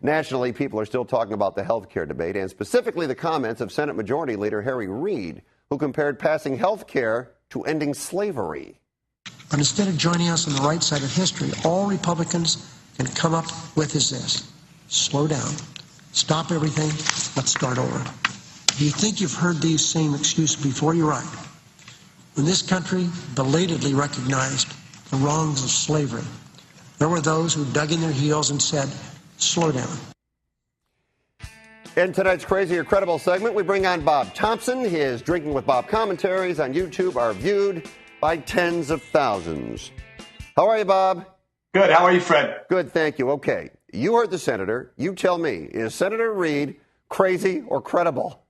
Nationally, people are still talking about the health care debate and specifically the comments of Senate Majority Leader Harry Reid, who compared passing health care to ending slavery. But instead of joining us on the right side of history, all Republicans can come up with is this: slow down, stop everything, let's start over. If you think you've heard these same excuses before, you're right. When this country belatedly recognized the wrongs of slavery, there were those who dug in their heels and said, slow down. In tonight's Crazy or Credible segment, we bring on Bob Thompson. His Drinking with Bob commentaries on YouTube are viewed by tens of thousands. How are you, Bob? Good. How are you, Fred? Good, thank you. Okay, you heard the senator. You tell me, is Senator Reid crazy or credible?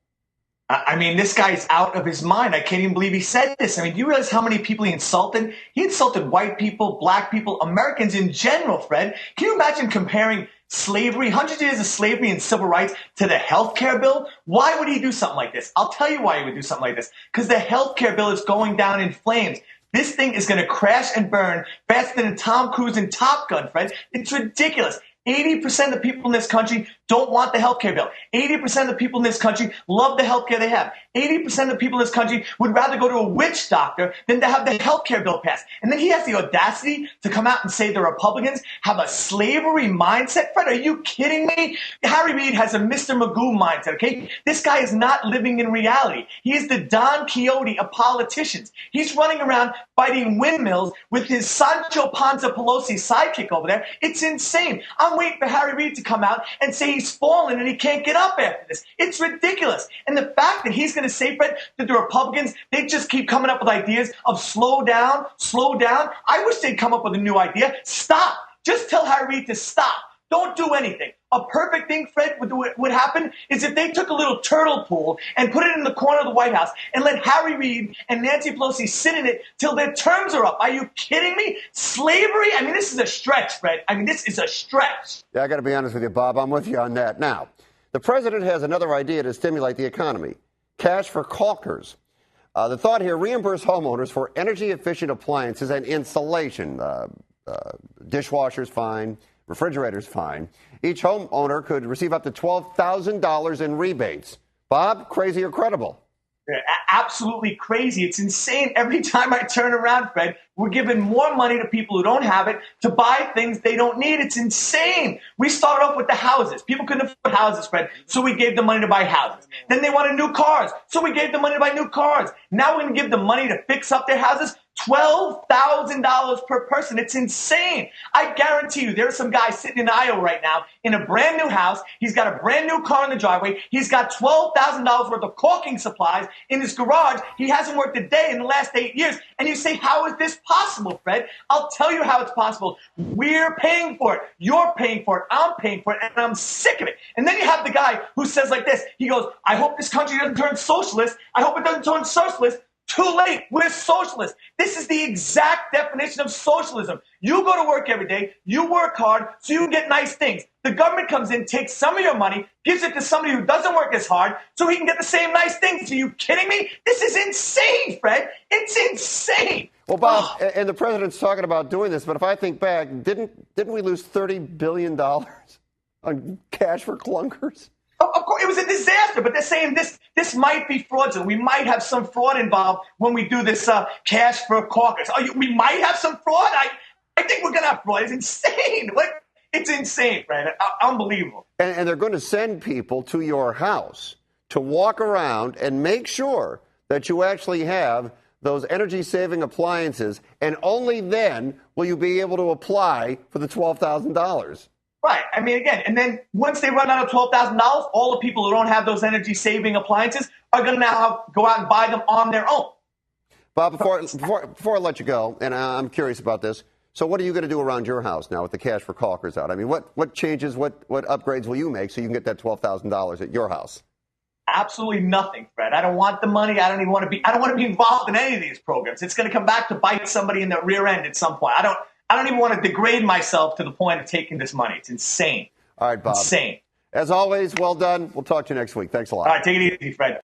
I mean, this guy's out of his mind. I can't even believe he said this. I mean, do you realize how many people he insulted? He insulted white people, black people, Americans in general, Fred. Can you imagine comparing slavery, 100 years of slavery and civil rights, to the health care bill? Why would he do something like this? I'll tell you why he would do something like this. Because the health care bill is going down in flames. This thing is going to crash and burn faster than Tom Cruise in Top Gun, Fred. It's ridiculous. 80% of the people in this country don't want the health care bill. 80% of the people in this country love the health care they have. 80% of the people in this country would rather go to a witch doctor than to have the health care bill passed. And then he has the audacity to come out and say the Republicans have a slavery mindset. Fred, are you kidding me? Harry Reid has a Mr. Magoo mindset, okay? This guy is not living in reality. He is the Don Quixote of politicians. He's running around fighting windmills with his Sancho Panza Pelosi sidekick over there. It's insane. I'm waiting for Harry Reid to come out and say he's fallen and he can't get up after this. It's ridiculous. And the fact that he's going to say, Fred, that the Republicans, they just keep coming up with ideas of slow down, slow down. I wish they'd come up with a new idea. Stop. Just tell Harry Reid to stop. Don't do anything. A perfect thing, Fred, would happen is if they took a little turtle pool and put it in the corner of the White House and let Harry Reid and Nancy Pelosi sit in it till their terms are up. Are you kidding me? Slavery? I mean, this is a stretch, Fred. I mean, this is a stretch. Yeah, I got to be honest with you, Bob. I'm with you on that. Now, the president has another idea to stimulate the economy: cash for caulkers. The thought here: reimburse homeowners for energy-efficient appliances and insulation. Dishwashers, fine. Refrigerators, fine. Each homeowner could receive up to $12,000 in rebates. Bob, crazy or credible? Absolutely crazy. It's insane. Every time I turn around, Fred, we're giving more money to people who don't have it to buy things they don't need. It's insane. We started off with the houses. People couldn't afford houses, Fred, so we gave them money to buy houses. Then they wanted new cars, so we gave them money to buy new cars. Now we're going to give them money to fix up their houses. $12,000 per person. It's insane. I guarantee you there are some guys sitting in Iowa right now in a brand new house. He's got a brand new car in the driveway. He's got $12,000 worth of caulking supplies in his garage. He hasn't worked a day in the last 8 years. And you say, how is this possible, Fred? I'll tell you how it's possible. We're paying for it. You're paying for it. I'm paying for it. And I'm sick of it. And then you have the guy who says like this. He goes, I hope this country doesn't turn socialist. I hope it doesn't turn socialist. Too late. We're socialists. This is the exact definition of socialism. You go to work every day. You work hard so you can get nice things. The government comes in, takes some of your money, gives it to somebody who doesn't work as hard so he can get the same nice things. Are you kidding me? This is insane, Fred. It's insane. Well, Bob, and the president's talking about doing this, but if I think back, didn't we lose $30 billion on cash for clunkers? Of course, it was a disaster, but they're saying this might be fraudulent. We might have some fraud involved when we do this cash for caucus. We might have some fraud? I think we're going to have fraud. It's insane. It's insane, Fred. Unbelievable. And they're going to send people to your house to walk around and make sure that you actually have those energy-saving appliances, and only then will you be able to apply for the $12,000. Right. I mean, again, and then once they run out of $12,000, all the people who don't have those energy-saving appliances are going to now go out and buy them on their own. Bob, before I let you go, and I'm curious about this, so what are you going to do around your house now with the cash for caulkers out? I mean, what changes, what upgrades will you make so you can get that $12,000 at your house? Absolutely nothing, Fred. I don't want the money. I don't want to be involved in any of these programs. It's going to come back to bite somebody in the rear end at some point. I don't even want to degrade myself to the point of taking this money. It's insane. All right, Bob. Insane. As always, well done. We'll talk to you next week. Thanks a lot. All right, take it easy, Fred.